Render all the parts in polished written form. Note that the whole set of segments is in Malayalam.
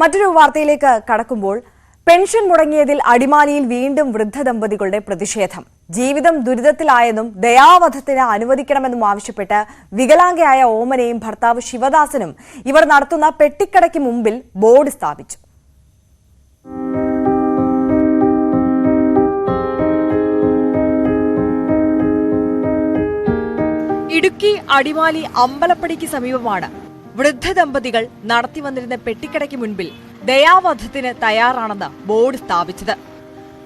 മറ്റൊരു വാർത്തയിലേക്ക് കടക്കുമ്പോൾ പെൻഷൻ മുടങ്ങിയതിൽ അടിമാലിയിൽ വീണ്ടും വൃദ്ധ ദമ്പതികളുടെ പ്രതിഷേധം. ജീവിതം ദുരിതത്തിലായെന്നും ദയാവധത്തിന് അനുവദിക്കണമെന്നും ആവശ്യപ്പെട്ട് വികലാംഗയായ ഓമനയും ഭർത്താവ് ശിവദാസനും ഇവർ നടത്തുന്ന പെട്ടിക്കടയ്ക്ക് മുമ്പിൽ ബോർഡ് സ്ഥാപിച്ചു. ഇടുക്കി അടിമാലി അമ്പലപ്പടിക്ക് സമീപമാണ് വൃദ്ധ ദമ്പതികൾ നടത്തിവന്നിരുന്ന പെട്ടിക്കടയ്ക്ക് മുൻപിൽ ദയാവധത്തിന് തയ്യാറാണെന്ന് ബോർഡ് സ്ഥാപിച്ചത്.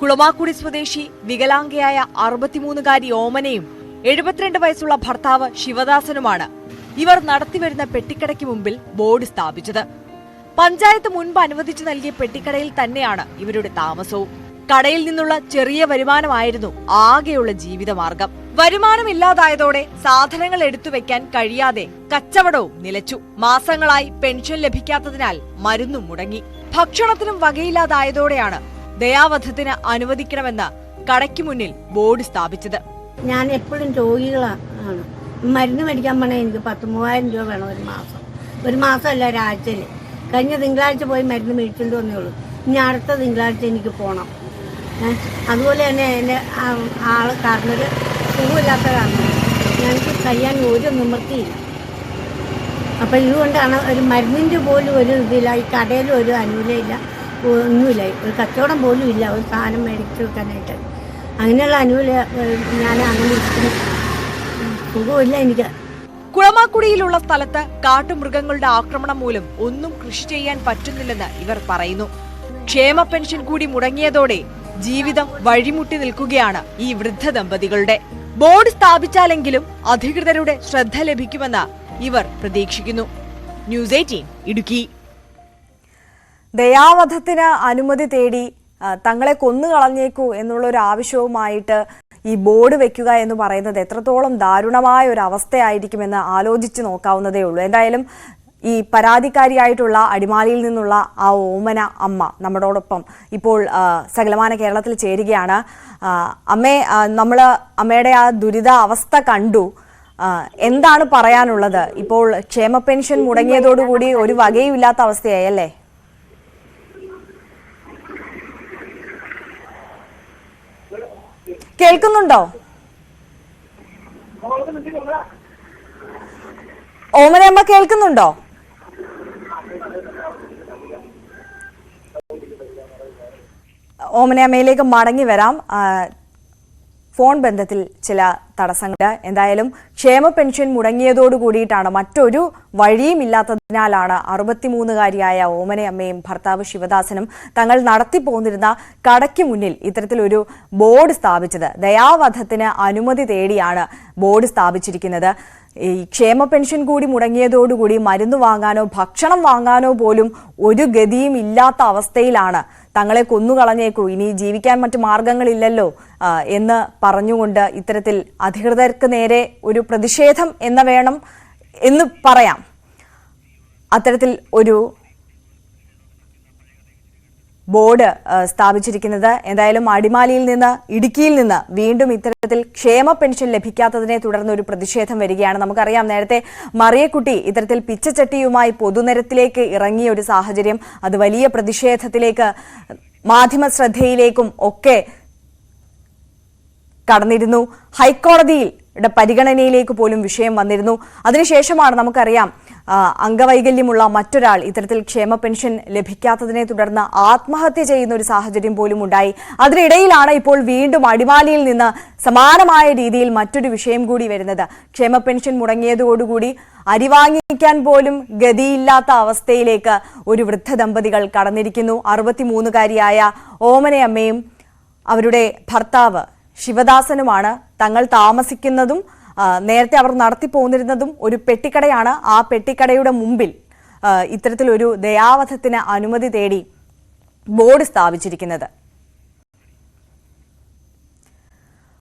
കുളമാക്കുടി സ്വദേശി വികലാംഗയായ 63-കാരി ഓമനയും 72 വയസ്സുള്ള ഭർത്താവ് ശിവദാസനുമാണ് ഇവർ നടത്തിവരുന്ന പെട്ടിക്കടയ്ക്ക് മുമ്പിൽ ബോർഡ് സ്ഥാപിച്ചത്. പഞ്ചായത്ത് മുൻപ് അനുവദിച്ചു നൽകിയ പെട്ടിക്കടയിൽ തന്നെയാണ് ഇവരുടെ താമസവും. കടയിൽ നിന്നുള്ള ചെറിയ വരുമാനമായിരുന്നു ആകെയുള്ള ജീവിതമാർഗം. വരുമാനമില്ലാതായതോടെ സാധനങ്ങൾ എടുത്തുവെക്കാൻ കഴിയാതെ കച്ചവടവും നിലച്ചു. മാസങ്ങളായി പെൻഷൻ ലഭിക്കാത്തതിനാൽ മരുന്നും മുടങ്ങി. ഭക്ഷണത്തിനും വകയില്ലാതായതോടെയാണ് ദയാവധത്തിന് അനുവദിക്കണമെന്ന് കടയ്ക്ക് മുന്നിൽ ബോർഡ് സ്ഥാപിച്ചത്. ഞാൻ എപ്പോഴും രോഗികളാണ്. മരുന്ന് മേടിക്കാൻ പറഞ്ഞാൽ എനിക്ക് 10,000-3000 രൂപ വേണം ഒരു മാസമല്ല, ഒരാഴ്ചയിൽ. കഴിഞ്ഞ തിങ്കളാഴ്ച പോയി മരുന്ന് മേടിച്ചിട്ട് വന്നേ ഉള്ളൂ. ഇനി അടുത്ത തിങ്കളാഴ്ച എനിക്ക് പോകണം. അതുപോലെ തന്നെ എൻ്റെ കാരണര് സുഖമില്ലാത്ത കാരണം ഞങ്ങൾക്ക് കഴിയാൻ ഒരു നിവൃത്തിയില്ല. അപ്പം ഇതുകൊണ്ടാണ് ഒരു മരുന്നിൻ്റെ പോലും ഒരു ഇതില്ല, ഈ കടയിലും ഒരു അനുകൂലമില്ല, ഒന്നുമില്ല, ഒരു കച്ചവടം പോലും ഇല്ല ഒരു സാധനം മേടിച്ചു വെക്കാനായിട്ട്. അങ്ങനെയുള്ള അനുകൂല ഞാൻ അങ്ങനെ ഇരിക്കുന്നു. സുഖമില്ല എനിക്ക്. കുളമാക്കുടിയിലുള്ള സ്ഥലത്ത് കാട്ടുമൃഗങ്ങളുടെ ആക്രമണം മൂലം ഒന്നും കൃഷി ചെയ്യാൻ പറ്റുന്നില്ലെന്ന് ഇവർ പറയുന്നു. ക്ഷേമ പെൻഷൻ കൂടി മുടങ്ങിയതോടെ ജീവിതം വഴിമുട്ടി നിൽക്കുകയാണ് ഈ വൃദ്ധ ദമ്പതികളുടെ. ബോർഡ് സ്ഥാപിച്ചാലെങ്കിലും അധികൃതരുടെ ശ്രദ്ധ ലഭിക്കുമെന്ന് ഇവർ പ്രതീക്ഷിക്കുന്നു. ന്യൂസ് 18 ഇടുക്കി. ദയാവധത്തിന് അനുമതി തേടി തങ്ങളെ കൊന്നുകളഞ്ഞേക്കൂ എന്നുള്ള ഒരു ആവശ്യവുമായിട്ട് ഈ ബോർഡ് വെക്കുക എന്ന് പറയുന്നത് എത്രത്തോളം ദാരുണമായ ഒരു അവസ്ഥയായിരിക്കുമെന്ന് ആലോചിച്ച് നോക്കാവുന്നതേ ഉള്ളൂ. എന്തായാലും ഈ പരാതിക്കാരിയായിട്ടുള്ള അടിമാലിയിൽ നിന്നുള്ള ആ ഓമന അമ്മ നമ്മളോടൊപ്പം ഇപ്പോൾ സകലമാന കേരളത്തിൽ ചേരുകയാണ്. അമ്മേ, നമ്മൾ അമ്മയുടെ ആ ദുരിത അവസ്ഥ കണ്ടു. എന്താണ് പറയാനുള്ളത്? ഇപ്പോൾ ക്ഷേമ പെൻഷൻ മുടങ്ങിയതോടുകൂടി ഒരു വകയും ഇല്ലാത്ത അവസ്ഥയായി അല്ലേ? കേൾക്കുന്നുണ്ടോ? ഓമനയമ്മ കേൾക്കുന്നുണ്ടോ? ഓമനയമ്മയിലേക്ക് മടങ്ങി വരാം. ഫോൺ ബന്ധത്തിൽ ചില തടസ്സങ്ങൾ. എന്തായാലും ക്ഷേമ പെൻഷൻ മുടങ്ങിയതോടു കൂടിയിട്ടാണ്, മറ്റൊരു വഴിയും ഇല്ലാത്തതിനാലാണ് 63-കാരിയായ ഓമനയമ്മയും ഭർത്താവ് ശിവദാസനും തങ്ങൾ നടത്തിപ്പോന്നിരുന്ന കടയ്ക്ക് മുന്നിൽ ഇത്തരത്തിലൊരു ബോർഡ് സ്ഥാപിച്ചത്. ദയാവധത്തിന് അനുമതി തേടിയാണ് ബോർഡ് സ്ഥാപിച്ചിരിക്കുന്നത്. ഈ ക്ഷേമ പെൻഷൻ കൂടി മുടങ്ങിയതോടുകൂടി മരുന്ന് വാങ്ങാനോ ഭക്ഷണം വാങ്ങാനോ പോലും ഒരു ഗതിയും ഇല്ലാത്ത അവസ്ഥയിലാണ്. തങ്ങളെ കൊന്നുകളഞ്ഞേക്കൂ, ഇനി ജീവിക്കാൻ മറ്റു മാർഗങ്ങളില്ലല്ലോ എന്ന് പറഞ്ഞുകൊണ്ട് ഇത്തരത്തിൽ അധികൃതർക്ക് നേരെ ഒരു പ്രതിഷേധം എന്ന് പറയാം. അത്തരത്തിൽ ഒരു ബോർഡ് സ്ഥാപിച്ചിരിക്കുന്നത്. എന്തായാലും അടിമാലിയിൽ നിന്ന്, ഇടുക്കിയിൽ നിന്ന് വീണ്ടും ഇത്തരത്തിൽ ക്ഷേമ പെൻഷൻ ലഭിക്കാത്തതിനെ തുടർന്ന് ഒരു പ്രതിഷേധം വരികയാണ്. നമുക്കറിയാം, നേരത്തെ മറിയക്കുട്ടി ഇത്തരത്തിൽ പിച്ചച്ചട്ടിയുമായി പൊതുനിരത്തിലേക്ക് ഇറങ്ങിയ ഒരു സാഹചര്യം, അത് വലിയ പ്രതിഷേധത്തിലേക്ക് മാധ്യമ ശ്രദ്ധയിലേക്കും ഒക്കെ കടന്നിരുന്നു. ഹൈക്കോടതിയുടെ പരിഗണനയിലേക്ക് പോലും വിഷയം വന്നിരുന്നു. അതിനുശേഷമാണ് നമുക്കറിയാം അംഗവൈകല്യമുള്ള മറ്റൊരാൾ ഇത്തരത്തിൽ ക്ഷേമ പെൻഷൻ ലഭിക്കാത്തതിനെ തുടർന്ന് ആത്മഹത്യ ചെയ്യുന്ന ഒരു സാഹചര്യം പോലും ഉണ്ടായി. അതിനിടയിലാണ് ഇപ്പോൾ വീണ്ടും അടിമാലിയിൽ നിന്ന് സമാനമായ രീതിയിൽ മറ്റൊരു വിഷയം കൂടി വരുന്നത്. ക്ഷേമ പെൻഷൻ മുടങ്ങിയതോടുകൂടി അരി വാങ്ങിക്കാൻ പോലും ഗതിയില്ലാത്ത അവസ്ഥയിലേക്ക് ഒരു വൃദ്ധ ദമ്പതികൾ കടന്നിരിക്കുന്നു. 63-കാരിയായ ഓമനയമ്മയും അവരുടെ ഭർത്താവ് ശിവദാസനുമാണ്. തങ്ങൾ താമസിക്കുന്നതും നേരത്തെ അവർ നടത്തിപ്പോന്നിരുന്നതും ഒരു പെട്ടിക്കടയാണ്. ആ പെട്ടിക്കടയുടെ മുമ്പിൽ ഇത്തരത്തിലൊരു ദയാവധത്തിന് അനുമതി തേടി ബോർഡ് സ്ഥാപിച്ചിരിക്കുന്നത്.